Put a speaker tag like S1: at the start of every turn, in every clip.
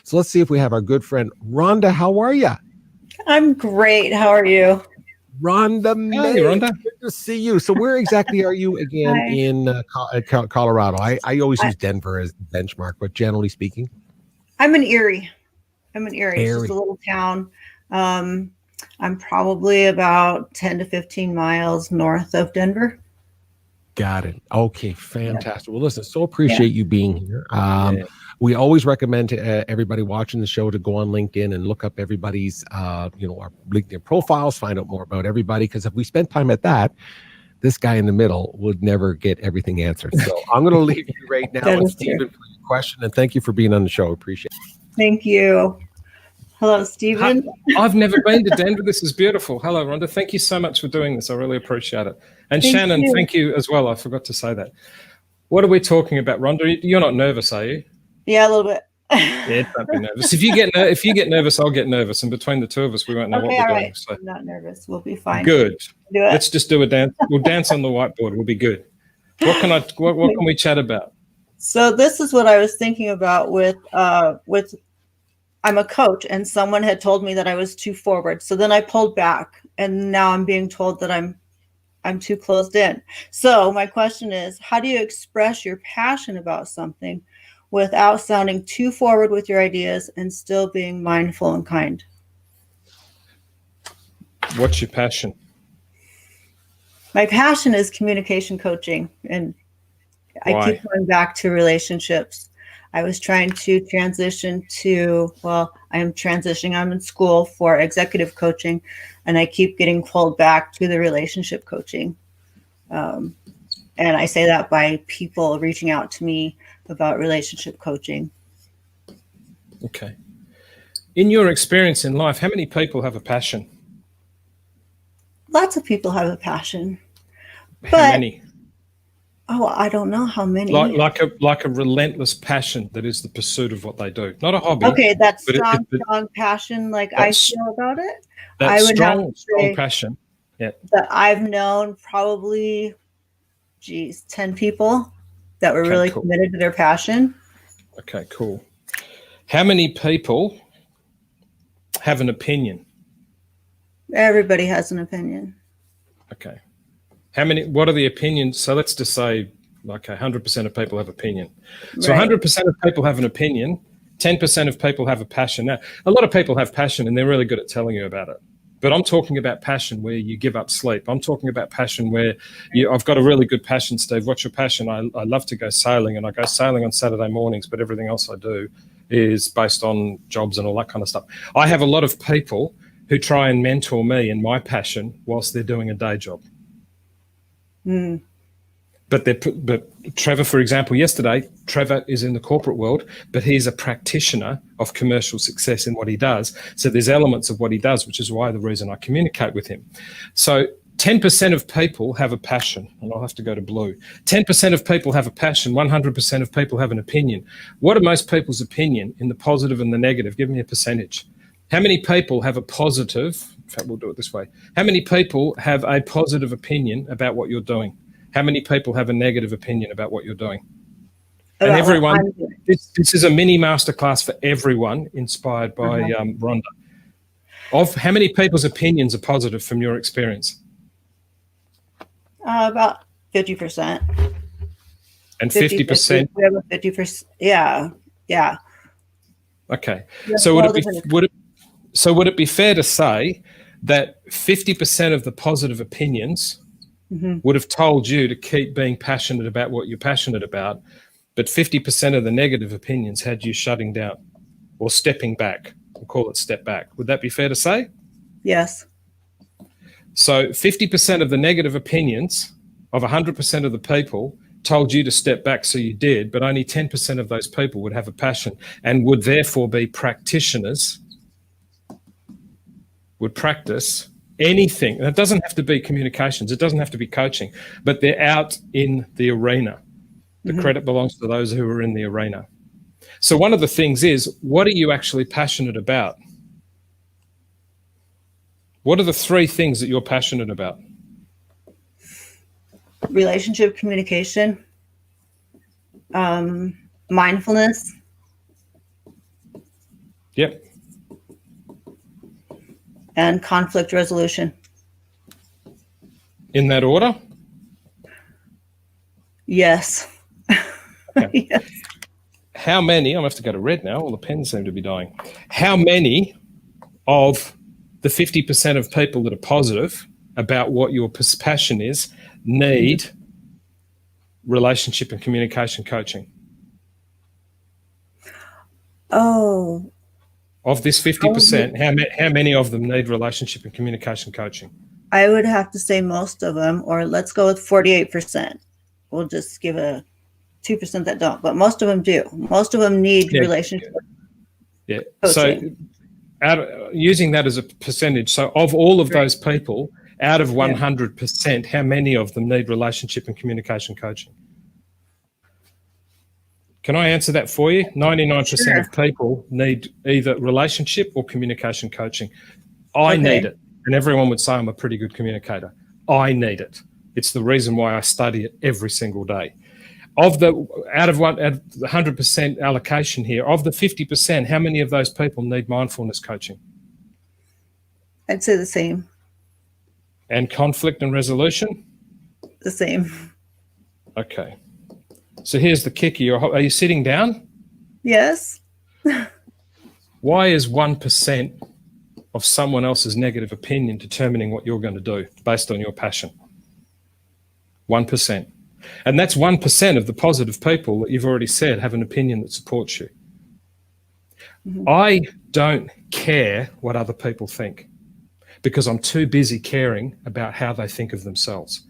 S1: So let's see if we have our good friend Rhonda. How are you?
S2: I'm great. How are you?
S1: Rhonda,
S3: Hi, Rhonda.
S1: good to see you. So where exactly are you again
S2: Hi.
S1: in Colorado? I always use Denver as the benchmark, but generally speaking,
S2: I'm in Erie. It's just
S1: Erie.
S2: a little town. I'm probably about 10 to 15 miles north of Denver.
S1: Got it. Okay, fantastic. Well, listen, so
S2: Yeah.
S1: appreciate you being here. We always recommend to everybody watching the show to go on LinkedIn and look up everybody's, our LinkedIn profiles, find out more about everybody. Because if we spent time at that, this guy in the middle would never get everything answered. So I'm going to leave you right now
S2: That
S1: with
S2: is true.
S1: Stephen for your question, and thank you for being on the show. Appreciate it.
S2: Thank you. Hello, Stephen.
S3: I've never been to Denver. This is beautiful. Hello, Rhonda. Thank you so much for doing this. I really appreciate it. And
S2: Thank
S3: Shannon,
S2: you.
S3: thank you as well. I forgot to say that. What are we talking about, Rhonda? You're not nervous, are you?
S2: Yeah, a little bit.
S3: Yeah, don't be nervous. If you get nervous, I'll get nervous, and between the two of us, we won't know what we're doing.
S2: Right.
S3: So
S2: I'm not nervous. We'll be fine.
S3: good.
S2: Do it.
S3: Let's just do a dance. We'll dance on the whiteboard. We'll be good. What can we chat about?
S2: So this is what I was thinking about with I'm a coach, and someone had told me that I was too forward. So then I pulled back, and now I'm being told that I'm too closed in. So my question is, how do you express your passion about something without sounding too forward with your ideas and still being mindful and kind?
S3: What's your passion?
S2: My passion is communication coaching, and
S3: Why?
S2: I keep going back to relationships. I was trying to transition I am transitioning. I'm in school for executive coaching, and I keep getting pulled back to the relationship coaching. And I say that by people reaching out to me about relationship coaching.
S3: Okay. In your experience in life, how many people have a passion?
S2: Lots of people have a passion.
S3: How many?
S2: Oh, I don't know how many.
S3: Like a relentless passion that is the pursuit of what they do, not a hobby.
S2: Okay, that
S3: but
S2: strong passion like I feel about it.
S3: That
S2: I would
S3: strong passion. Yeah.
S2: That I've known probably, 10 people that were really
S3: cool.
S2: committed to their passion.
S3: Okay, cool. How many people have an opinion?
S2: Everybody has an opinion.
S3: Okay. What are the opinions? So let's just say, like 100% of people have opinion. So 100% of people have an opinion, 10% of people have a passion. Now, a lot of people have passion and they're really good at telling you about it. But I'm talking about passion where you give up sleep. I'm talking about passion where I've got a really good passion, Steve. What's your passion? I love to go sailing, and I go sailing on Saturday mornings, but everything else I do is based on jobs and all that kind of stuff. I have a lot of people who try and mentor me in my passion whilst they're doing a day job.
S2: Mm.
S3: But Trevor, for example, yesterday, Trevor is in the corporate world, but he's a practitioner of commercial success in what he does. So there's elements of what he does, which is why the reason I communicate with him. So 10% of people have a passion, and I'll have to go to blue. 10% of people have a passion, 100% of people have an opinion. What are most people's opinion in the positive and the negative? Give me a percentage. How many people have a positive, in fact, we'll do it this way. How many people have a positive opinion about what you're doing? How many people have a negative opinion about what you're doing? And everyone, this is a mini masterclass for everyone inspired by Rhonda. Of how many people's opinions are positive from your experience?
S2: About 50%.
S3: And 50%?
S2: We have a 50%. Yeah.
S3: Okay. So would it be fair to say that 50% of the positive opinions would have told you to keep being passionate about what you're passionate about, but 50% of the negative opinions had you shutting down or stepping back? We'll call it step back. Would that be fair to say?
S2: Yes.
S3: So 50% of the negative opinions of 100% of the people told you to step back, so you did, but only 10% of those people would have a passion and would therefore be practitioners, would practice anything. And it doesn't have to be communications. It doesn't have to be coaching, but they're out in the arena. The credit belongs to those who are in the arena. So one of the things is, what are you actually passionate about? What are the 3 things that you're passionate about?
S2: Relationship communication, mindfulness,
S3: Yep.
S2: and conflict resolution.
S3: In that order?
S2: Yes.
S3: Okay.
S2: Yes.
S3: How many, I'm going to have to go to red now, all the pens seem to be dying. How many of the 50% of people that are positive about what your passion is need relationship and communication coaching?
S2: Oh,
S3: Of this 50%, how many of them need relationship and communication coaching?
S2: I would have to say most of them, or let's go with 48%. We'll just give a 2% that don't, but most of them do. Most of them need relationship
S3: Yeah.
S2: coaching.
S3: So using that as a percentage, so of all of those people, out of 100%, how many of them need relationship and communication coaching? Can I answer that for you? 99% of people need either relationship or communication coaching. I need it. And everyone would say I'm a pretty good communicator. I need it. It's the reason why I study it every single day. Out of 100% allocation here, of the 50%, how many of those people need mindfulness coaching?
S2: I'd say the same.
S3: And conflict and resolution?
S2: The same.
S3: Okay. So here's the kicker. Are you sitting down?
S2: Yes.
S3: Why is 1% of someone else's negative opinion determining what you're going to do based on your passion? 1%. And that's 1% of the positive people that you've already said have an opinion that supports you. I don't care what other people think because I'm too busy caring about how they think of themselves.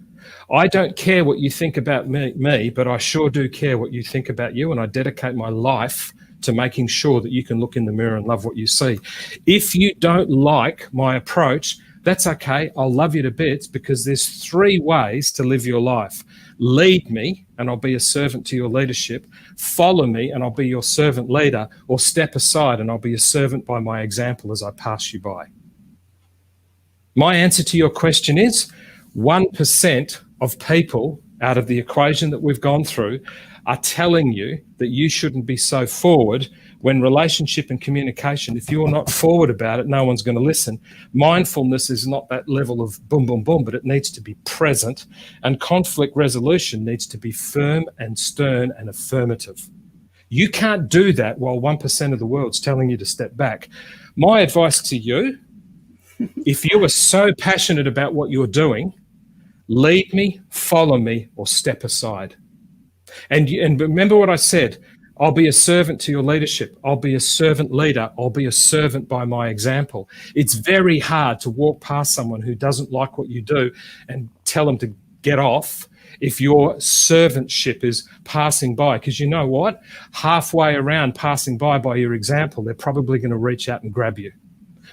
S3: I don't care what you think about me, but I sure do care what you think about you, and I dedicate my life to making sure that you can look in the mirror and love what you see. If you don't like my approach, that's okay. I'll love you to bits because there's 3 ways to live your life. Lead me and I'll be a servant to your leadership. Follow me and I'll be your servant leader, or step aside and I'll be a servant by my example as I pass you by. My answer to your question is 1% of people out of the equation that we've gone through are telling you that you shouldn't be so forward when relationship and communication, if you're not forward about it, no one's going to listen. Mindfulness is not that level of boom, boom, boom, but it needs to be present. And conflict resolution needs to be firm and stern and affirmative. You can't do that while 1% of the world's telling you to step back. My advice to you, if you are so passionate about what you're doing, lead me, follow me, or step aside. And remember what I said, I'll be a servant to your leadership. I'll be a servant leader. I'll be a servant by my example. It's very hard to walk past someone who doesn't like what you do and tell them to get off if your servantship is passing by. Because you know what? Halfway around passing by your example, they're probably going to reach out and grab you.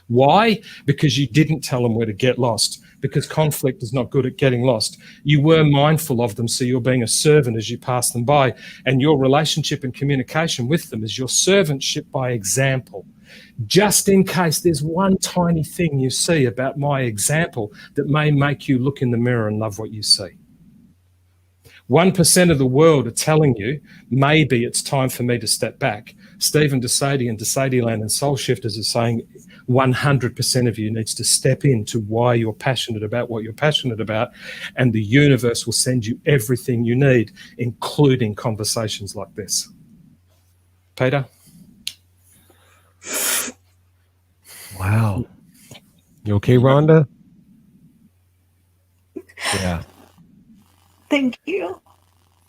S3: Why? Because you didn't tell them where to get lost. Because conflict is not good at getting lost. You were mindful of them, so you're being a servant as you pass them by. And your relationship and communication with them is your servantship by example. Just in case there's one tiny thing you see about my example that may make you look in the mirror and love what you see. 1% of the world are telling you, maybe it's time for me to step back. Stephen DeSadie and DeSadieland and Soul Shifters are saying 100% of you needs to step into why you're passionate about what you're passionate about, and the universe will send you everything you need, including conversations like this. Peter?
S1: Wow. You okay, Rhonda? Yeah.
S2: Thank you.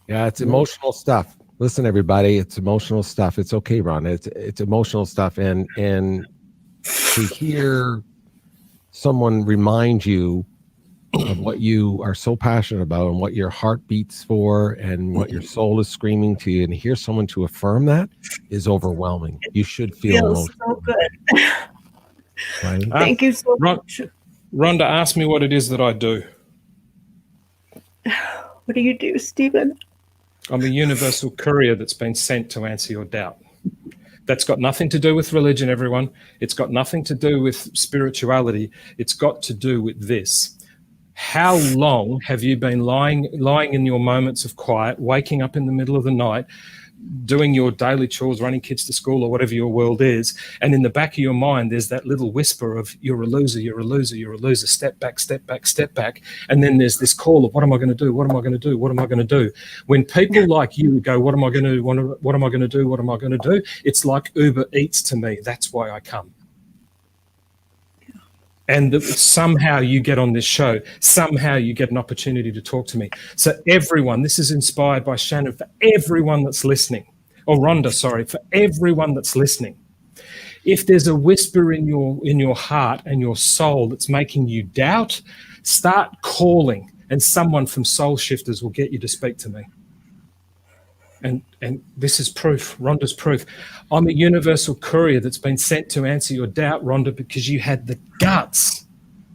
S1: Yeah, it's emotional stuff. Listen, everybody, it's emotional stuff. It's okay, Rhonda. It's emotional stuff. And to hear someone remind you of what you are so passionate about and what your heart beats for and what your soul is screaming to you, and hear someone to affirm that is overwhelming. You should feel
S2: Feels
S1: emotional.
S2: so good.
S1: Right?
S2: Thank you so much.
S3: Rhonda, ask me what it is that I do.
S2: What do you do, Stephen?
S3: I'm a universal courier that's been sent to answer your doubt. That's got nothing to do with religion, everyone. It's got nothing to do with spirituality. It's got to do with this. How long have you been lying in your moments of quiet, waking up in the middle of the night, doing your daily chores, running kids to school or whatever your world is. And in the back of your mind, there's that little whisper of you're a loser, you're a loser, you're a loser, step back, step back, step back. And then there's this call of what am I going to do? What am I going to do? What am I going to do? When people like you go, what am I going to do? What am I going to do? What am I going to do? It's like Uber Eats to me. That's why I come. And somehow you get on this show. Somehow you get an opportunity to talk to me. So everyone, this is inspired by Shannon, for everyone that's listening, or Rhonda, sorry, for everyone that's listening. If there's a whisper in your heart and your soul that's making you doubt, start calling, and someone from Soul Shifters will get you to speak to me. And this is proof. Rhonda's proof. I'm a universal courier that's been sent to answer your doubt, Rhonda, because you had the guts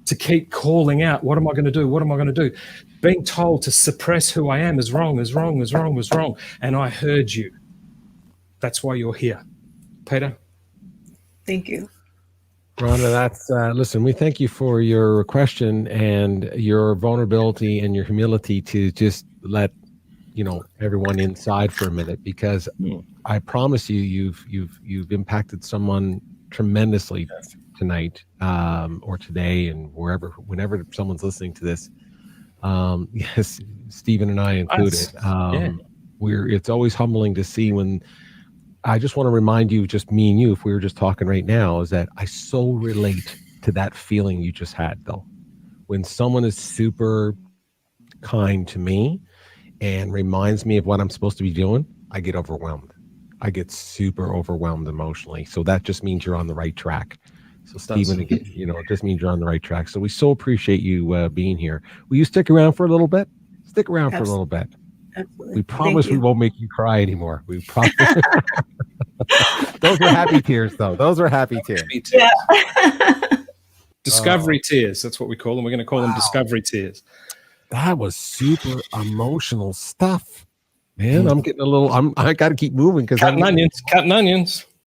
S3: to keep calling out, what am I going to do? What am I going to do? Being told to suppress who I am is wrong, is wrong, is wrong, is wrong. And I heard you. That's why you're here. Peter?
S2: Thank you.
S1: Rhonda, that's listen, we thank you for your question and your vulnerability and your humility to just let everyone inside for a minute, because I promise you've impacted someone tremendously tonight, or today, and whenever someone's listening to this. Yes, Stephen and I included. It's always humbling to see when. I just want to remind you, just me and you, if we were just talking right now, is that I so relate to that feeling you just had, though. When someone is super kind to me and reminds me of what I'm supposed to be doing, I get overwhelmed. I get super overwhelmed emotionally. So that just means you're on the right track. So Stephen, again, it just means you're on the right track. So we so appreciate you being here. Will you stick around for a little bit? Stick around for a little bit.
S2: Absolutely.
S1: We promise we won't make you cry anymore. We promise. Those are happy tears, though. Those are happy tears.
S2: Yeah.
S3: Discovery tears. That's what we call them. We're going to call them discovery tears.
S1: That was super emotional stuff, man. I'm getting a little. I got to keep moving because
S3: cutting onions.